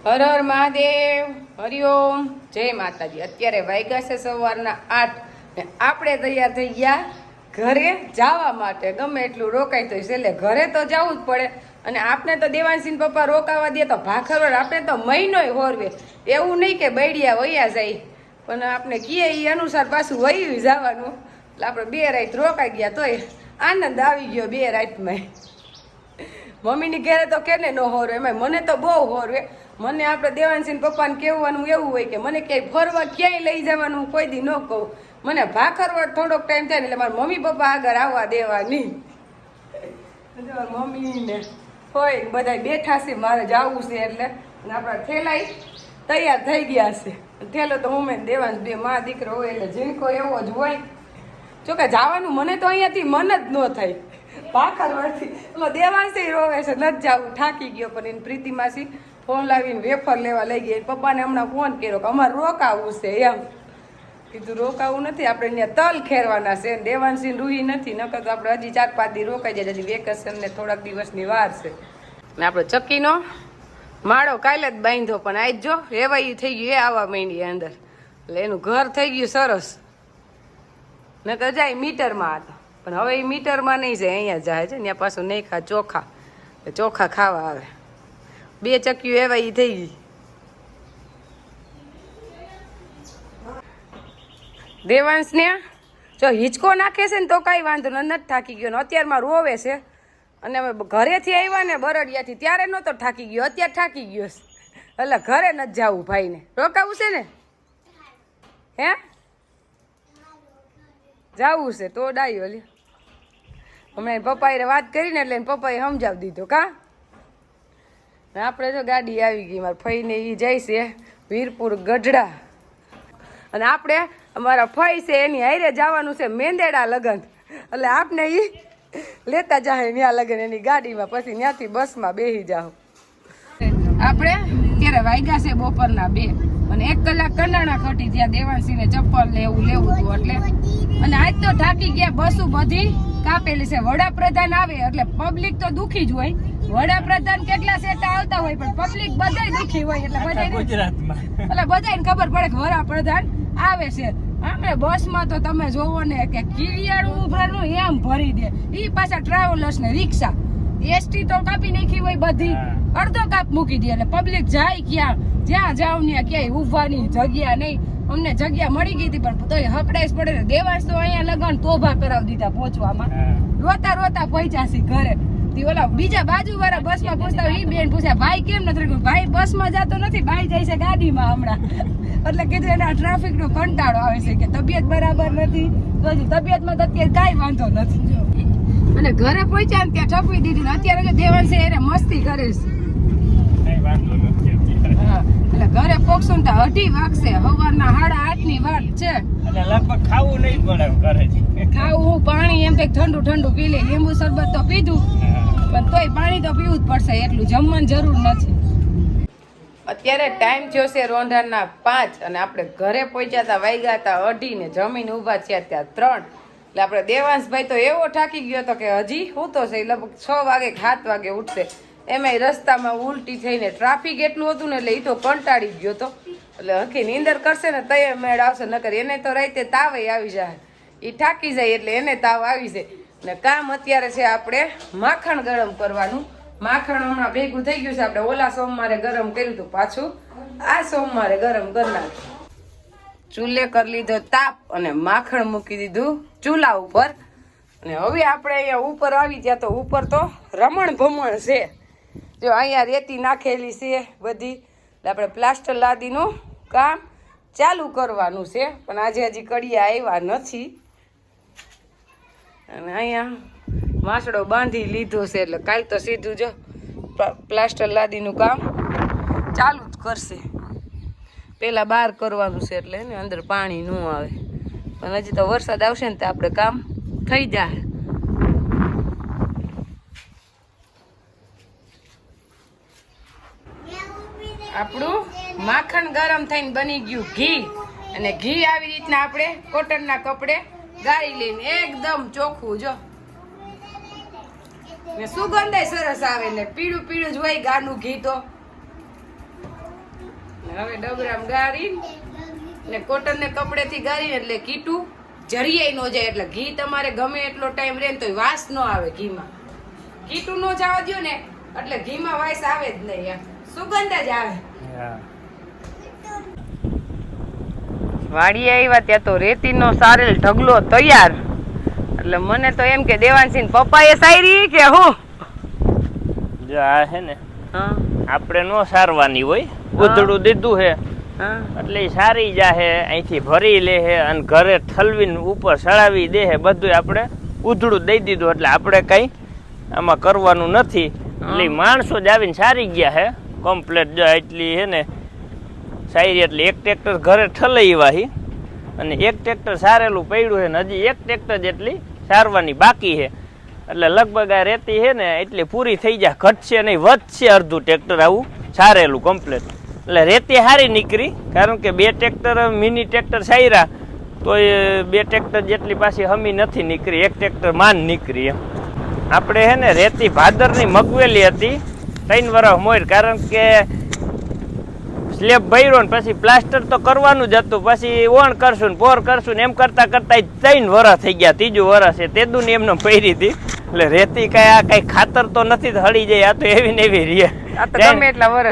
હર હર મહાદેવ, હરિઓમ, જય માતાજી। અત્યારે વાગ્યા છે સવારના 8 ને આપણે તૈયાર થઈ ગયા ઘરે જવા માટે। ગમે એટલું રોકાય તો એટલે ઘરે તો જવું જ પડે। અને આપણે તો દેવાંશીન પપ્પા રોકાવા દે તો ભાખરવડ આપણે તો મહિનોય હોરવે, એવું નહીં કે બૈડિયા વયા જાય, પણ આપણે કીએ એ અનુસાર પાછું વયું જવાનું। એટલે આપણે 2 રાત રોકાઈ ગયા, તોય આનંદ આવી ગયો 2 રાતમાં। મમ્મીની ઘેરે તો કેને ન હોરવે, એમાં મને તો બહુ હોરવે। મને આપણે દેવાંશીન પપ્પાને કહેવાનું એવું હોય કે મને ક્યાંય ફરવા ક્યાંય લઈ જવાનું કોઈ દી ન કહું, મને ભાખરવડ થોડોક ટાઈમ થાય ને એટલે મારા મમ્મી પપ્પા આગળ આવવા દેવા નહીં। મમ્મી ને હોય બધા બેઠા છે, મારે જવું છે એટલે। અને આપણા થેલાઈ તૈયાર થઈ ગયા છે। થેલો તો હું દેવાંશ 2 મા દીકરો હોય એટલે જીનકો એવો જ હોય। જોકે જવાનું મને તો અહીંયાથી મન જ ન થાય ભાખરવડથી। એમાં દેવાંશી રોવે છે નથી જવું, થાકી ગયો। પણ એને પ્રીતિ માસી ફોન લાવીને વેફર લેવા લઈ ગઈ। પપ્પાને હમણાં ફોન કર્યો કે અમારે રોકાવું છે એમ। કીધું રોકાવું નથી, આપણે અહીંયા તલ ખેરવાના છે। દેવાંશી રૂહી નથી, નકર તો આપણે હજી 4-5 દી રોકાઈ જાય, હજી વેકેશન ને થોડાક દિવસની વાર છે। ને આપણે ચક્કીનો માળો કાલે જ બાંધ્યો, પણ આજ જો રેવાયું થઈ ગયું, એ આવવા માંડી અંદર, એટલે એનું ઘર થઈ ગયું સરસ। નકર જાય મીટરમાં હતા, પણ હવે એ મીટરમાં નહીં જાય, અહીંયા જાય છે। ત્યાં પાછું નહીં ખા ચોખા, ચોખા ખાવા આવે। 2 ચક્કીઓ એવા એ થઈ ગઈ। દેવાંશ ને જો હિંચકો નાખે છે ને તો કાંઈ વાંધો નથી થાકી ગયો, ને અત્યારમાં રોવે છે। અને અમે ઘરેથી આવ્યા ને બરડિયાથી ત્યારે નહોતો થાકી ગયો, અત્યારે થાકી ગયો છે, એટલે ઘરે નથી જવું, ભાઈને રોકાવું છે ને, હે જવું છે તો ડાયો લે। હમણાં પપ્પાએ વાત કરીને એટલે પપ્પાએ સમજાવી દીધો કા। આપણે જો ગાડી આવી ગઈ, મારા ફઈને એ જાય છે વીરપુર ગઢડા, અને આપણે અમારા ફઈ છે એની હારે જવાનું છે મેંદેડા લગન, એટલે આપને એ લેતા જાય ત્યાં લગન એની ગાડીમાં, પછી ત્યાંથી બસમાં બેસી જાઓ। આપણે ત્યારે વાગ્યા છે બપોરના 2 અને 1 કલાક કંડાણા ખટી ત્યાં દેવાંશીને ચપ્પલ ને એવું લેવું હતું એટલે। અને આજ તો થાકી ગયા, બસો બધી કાપેલી છે। વડાપ્રધાન આવે એટલે પબ્લિક તો દુખી જ હોય, વડાપ્રધાન કેટલા સેટા આવતા હોય પણ પબ્લિક બધાય દુખી હોય, એટલે બધાને ખબર પડે કે વડાપ્રધાન આવે છે। આપણે બસમાં તો તમે જોવો ને કે કિરિયાળું ભરનું એમ ભરી દે, ઈ પાછા ટ્રાવેલર્સ ને રિક્ષા, એસટી તો કાપી નાખી હોય બધી, અડધો કાપ મૂકી દે, એટલે પબ્લિક જાય ક્યાં, જ્યાં જાવ ને ક્યાંય ઉભવાની જગ્યા નહીં। અમને જગ્યા મળી ગઈ હતી પણ તોય હકડાઈસ પડે। દેવાંશ તો અહીંયા લગન તોભા કરાવી દીધા પહોંચવામાં, રોતા રોતા પહોંચ્યા છે ઘરે। ઓલા બીજા બાજુ વાળા બસમાં પૂછતા ઈ બેન પૂછ્યા ભાઈ કેમ નથી રહ્યું, ભાઈ બસમાં જતો નથી, ભાઈ જાય છે ગાડીમાં હમણાં। એટલે કીધું એના ટ્રાફિક નો કંટાળો આવે છે કે તબિયત બરાબર નથી, તો હજી તબિયતમાં તો અત્યારે કાંઈ વાંધો નથી। અને ઘરે પહોંચ્યા ને ત્યાં ઠપી દીધી, અત્યારે જો દેવાંશ એને મસ્તી કરે છે। એટલે ઘરે પોકશું ને 2:30 વાગશે, સવારના 8:30 ની વાત છે। લગભગ ખાવું નહીં પડે ઘરે, ખાવું હું પાણી એમ કઈક ઠંડુ ઠંડુ પી લે, લીંબુ શરબત તો પીધું પણ તોય પાણી તો પીવું જ પડશે, એટલું જમવાની જરૂર નથી। અત્યારે ટાઈમ થયો છે રોંઢાના 5 અને આપણે ઘરે પહોંચ્યા હતા વાગ્યા હતા 2:30 ને જમીન ઊભા થયા ત્યાં 3। એટલે આપણે દેવાંશભાઈ તો એવો થાકી ગયો હતો કે હજી સૂતો છે, લગભગ 6 વાગે 7 વાગે ઉઠશે। એમાંય રસ્તામાં ઉલટી થઈને ટ્રાફિક એટલું હતું ને એટલે એ તો કંટાળી ગયો હતો, એટલે હકી નીંદર કરશે ને તય મેળ આવશે, નકર એને તો રાતે તાવ આવી જાય, એ થાકી જાય એટલે એને તાવ આવી જાય। ને કામ અત્યારે છે આપણે માખણ ગરમ કરવાનું। માખણ હમણાં ભેગું થઈ ગયું છે, આપણે ઓલા સોમવારે ગરમ કર્યું હતું, પાછું આ સોમવારે ગરમ કરી નાખ્યું। ચૂલે કરી લીધો તાપ અને માખણ મૂકી દીધું ચૂલા ઉપર। અને હવે આપણે અહીંયા ઉપર આવી ત્યાં તો ઉપર તો રમણ ભમણ છે, જો અહીંયા રેતી નાખેલી છે બધી, એટલે આપણે પ્લાસ્ટર લાદીનું કામ ચાલુ કરવાનું છે, પણ આજે હજી કડિયા આવ્યા નથી। અને અહીંયા વાસડો બાંધી લીધો છે, એટલે કાલ તો સીધું જો પ્લાસ્ટર લાદીનું કામ ચાલુ જ કરશે। પહેલાં બહાર કરવાનું છે એટલે ને અંદર પાણી ન આવે, પણ હજી તો વરસાદ આવશે ને તો આપણે કામ થઈ જાય। આપણું માખણ ગરમ થઈને બની ગયું ઘી, અને ઘી આવી રીતના આપણે કોટનના કપડે ગાળી લઈને એકદમ ચોખ્ખું જો, ને સુગંધ સરસ આવે, ને પીળું પીળું જ હોય ગાનું ઘી તો। હવે ડબરામ ગાળી ને કોટન ને કપડે થી ગાળીને એટલે કીટું જરીએ નો જાય એટલે ઘી તમારે ગમે એટલો ટાઈમ રહે તો વાસ ન આવે ઘીમાં. કીટું નો જવા દો ને એટલે ઘીમાં વાસ આવે જ નહીં, એમ સુગંધ જ આવે. વાડીએ આવ્યા ત્યાં તો રેતીનો સારેલ ઢગલો તૈયાર. એટલે મને તો એમ કે દેવાનસિંહ પપ્પાએ સાયરી કે હું જો આ હે ને આપણે નો સારવાની હોય, ઉધડું દીધું હે એટલે સારી જાહે, અહીંથી ભરી લે હે અને ઘરે ઠલવીને ઉપર સળાવી દે હે. બધું આપણે ઉધડું દઈ દીધું એટલે આપણે કઈ આમાં કરવાનું નથી. એટલે માણસો જ આવીને સારી ગયા હે કમ્પ્લેટ. જો એટલી હે ને સારી એટલે એક ટ્રેક્ટર ઘરે ઠલાઈ વાહી અને એક ટ્રેક્ટર સારેલું પડ્યું હે ને હજી એક ટ્રેક્ટર જેટલી સારવાની બાકી છે. એટલે લગભગ આ રેતી છે ને એટલી પૂરી થઈ જાય, ઘટશે નહીં વધશે અડધું ટ્રેક્ટર આવું સારેલું કમ્પ્લેટ. એટલે રેતી સારી નીકળી, કારણ કે બે ટ્રેક્ટર મિની ટ્રેક્ટર સાર્યા તો એ બે ટ્રેક્ટર જેટલી પાછી હમી નથી નીકળી, એક ટ્રેક્ટર માન નીકળી. એમ આપણે છે ને રેતી ભાદરની મગવેલી હતી 3 વર્ષ મોર, કારણ કે સ્લેબ ભર્યો ને પછી પ્લાસ્ટર તો કરવાનું જ હતું, પછી ઓણ કરશું ને પોર કરશું ને એમ કરતા કરતા 3 વર્ષ થઈ ગયા, 3જું વર્ષ છે તેદું ને એમને પડી હતી. એટલે રેતી કઈ ખાતર તો નથી હળી જાય, આ તો એવી ને એવી રે.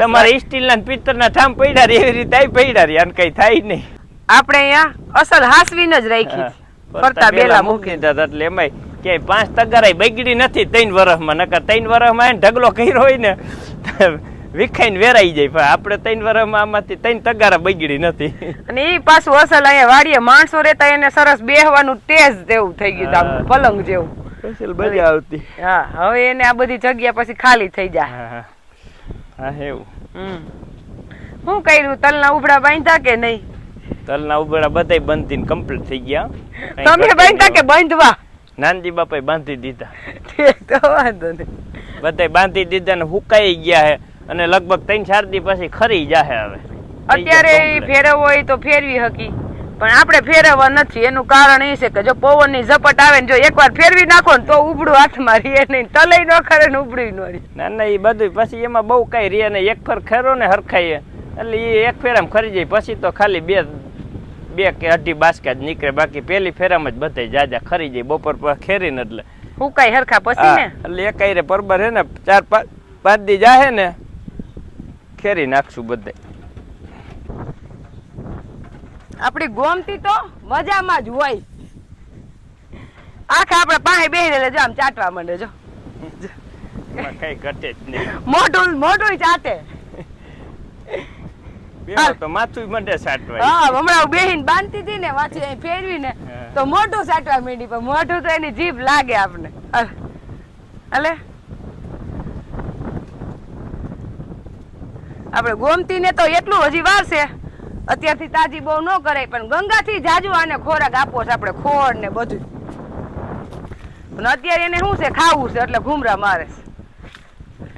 તમારે સ્ટીલ ના પિત્તર ના ઠામ પડ્યા રે એવી રીતે પડ્યા રે, અને કઈ થાય નહીં. આપણે અહીંયા અસલ હાસવીને જ રાખી ફરતા બેલા મૂકી દીધા. એટલે એમાં કે 5 તગારાય બગડી નથી 3 વર્ષમાં, નકર 3 વર્ષમાં ઢગલો કર્યો હોય ને વિખાઈને વેરાઈ જાય, પણ આપણે 3 વર્ષમાં આમાંથી 3 તગારા બગડી નથી. અને એ પાછું અસલ અહીંયા વાડીએ માણસો રહેતા એને સરસ બેહવાનું તેજ તેવું થઈ ગયું, પલંગ જેવું મજા આવતી. હા, હવે એને આ બધી જગ્યા પછી ખાલી થઈ જાય. હા એવું. શું કર્યું, તલના ઉભડા બાંધ્યા કે નહીં? તલના ઉભડા બધાય બંધી કમ્પ્લીટ થઈ ગયા. તમે બાંધ્યા કે બાંધવા? નાનજી બાપાએ બાંધી દીધા. તો વાંધો નહીં, બધાય બાંધી દીધા ને હુકાઈ ગયા હે, અને લગભગ 3-4 દી પછી ખરી જાહે. હવે અત્યારે ફેરવવો હોય તો ફેરવી હકી, પણ આપણે ફેરવવા નથી. એનું કારણ એ છે કે જો પવનની ઝપટ આવે ને જો એકવાર ફેરવી નાખો ને તો ઉબડું હાથમાં રીએ નહીં, તલઈ ન ખરે ને ઉબડી ન રે. ના ના, એ બધું પછી એમાં બહુ કઈ રીએ ને, એક ફેર ખેરો ને હરખાઈએ એટલે એ એક ફેરામાં ખરી જાય, પછી તો ખાલી બે કે અઢી બાસકા જ નીકળે, બાકી પેલી ફેરામાં જ બધાય જાજા ખરી જાય બપોર પર ખેરીને. એટલે હુકાઈ હરખા પછી ને એટલે એકાઈ રે પરબર હે ને 4-5 દી જાહે ને ખેરી નાખશું બધાય. આપડી ગોમતી તો મજામાં જ હોય, આખા આપડે પાસે બેહી રહેલે જો આમ ચાટવા માંડે, જો કઈ ઘટે જ નહીં, મોઢું ચાટે. તો માથું મંડે સાટવા. હા, હમણાં બેહીને બાંધતી હતી ને વાંચી ફેરવી ને તો મોઢું સાટવા માંડી, પણ મોઢું તો એની જીભ લાગે આપને. અલે આપણે ગોમતી ને તો એટલું હજી વાર છે, અત્યારથી તાજી બહુ ન કરાય, પણ ગંગાથી જાજુ આને ખોરાક આપવો છે આપણે, ખોળ ને બધું. પણ અત્યારે એને શું છે, ખાવું છે એટલે ઘૂમરા મારે છે.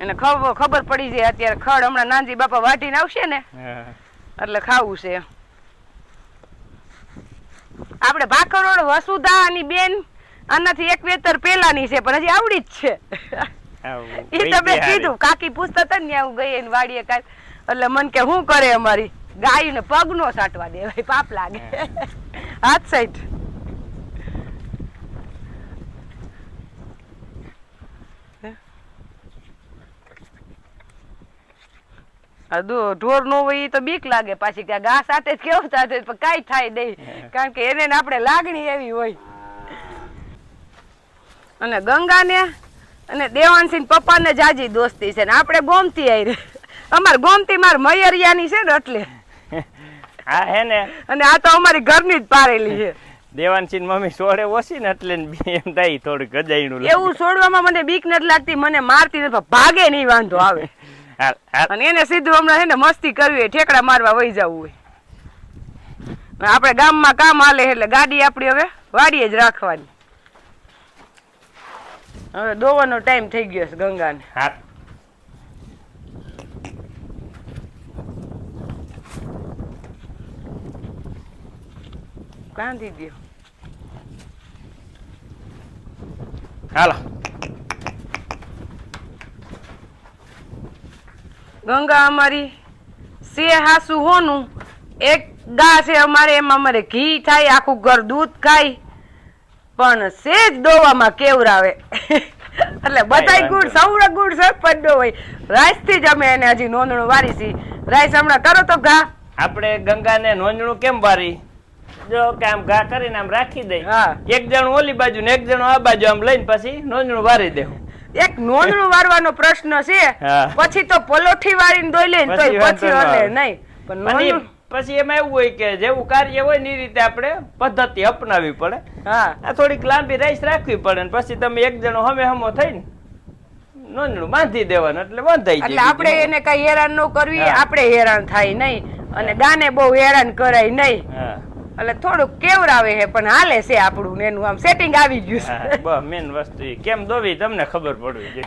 એને ખબર પડી જાય અત્યારે ખડ હમણાં નાનજી બાપા વાટીને આવશે ને એટલે ખાવું છે. આપણે ભાખરોડ વસુધા ની બેન આનાથી 1 વેતર પેલાની છે, પણ હજી આવડી જ છે. એ તમે કીધું કાકી પૂછતા હતા ને હું ગઈ એને વાડીએ કાલ, એટલે મન કે શું કરે અમારી ગાય ને પગ નો સાટવા દેવાય, પાપ લાગે. હાથ સાઈડ ઢોર નો હોય તો બીક લાગે પાછી, કે ઘા સાથે કેવું સાથે કઈ થાય નહીં, કારણ કે એને આપણે લાગણી એવી હોય. અને ગંગા ને અને દેવાનસિંહ પપ્પા ને જાજી દોસ્તી છે ને આપણે ગોમતી આવી, અમાર ગોમતી માર મયરિયાની છે ને એટલે. હા હે ને, અને આ તો અમારી ઘરની જ પારેલી છે. દેવાનસિંહ મમ્મી છોડે ઓછી ને એટલે એમ થાય થોડુંક ગજાયણું. એવું છોડવામાં મને બીક નથી લાગતી, મને મારતી નથી, ભાગે નહીં વાંધો આવે. અને એને સીધું હમણાં છે ને મસ્તી કરવી હોય, ઠેકડા મારવા વહી જવું હોય. આપણે ગામમાં કામ હાલે એટલે ગાડી આપડી હવે વાડીએ જ રાખવાની. હવે દોવાનો ટાઈમ થઈ ગયો છે ગંગાને. બાંધી દો. હાલો ગંગા અમારી સે હાસુ હોનું એક ગા છે અમારે, એમાં અમારે ઘી થાય, આખું ઘર દૂધ ખાય, પણ સેજ દોવામાં કેવરાવે. એટલે બધાય ગુડ, સૌડા ગુડ સરપંચ નો હોય. રાઈસ થી જ અમે એને હજી નોંધણું વારી છી. રાઈસ હમણાં કરો તો ઘા. આપણે ગંગાને નોંધણું કેમ વારી? જો કે આમ ઘા કરીને આમ રાખી દઈ, એક જણ ઓલી બાજુ ને એક જણ આ બાજુ આમ લઈને પછી નોંધણું વારી દેવું. એક નોંધણું વારવાનો પ્રશ્ન છે, પછી તો પલોઠી વાળીને દોઈ લે ને તોય પછી હલે નહીં. પણ પછી એમાં એવું હોય કે જેવું કાર્ય હોય ને એ રીતે આપણે પદ્ધતિ અપનાવવી પડે. આ થોડીક લાંબી રાઈસ રાખવી પડે ને પછી તમે એક જણો હમે હમો થઈને નોંધણું બાંધી દેવાનું એટલે બંધાઈ જાય. એટલે આપણે એને કઈ હેરાન ન કરવી, આપણે હેરાન થાય નહીં અને ગાને બહુ હેરાન કરાય નહીં. એટલે થોડુંક કેવરાવે છે પણ હાલે છે આપણું, એનું આમ સેટિંગ આવી ગયું છે. મેન વસ્તુ કેમ દોવી તમને ખબર પડવી જોઈએ.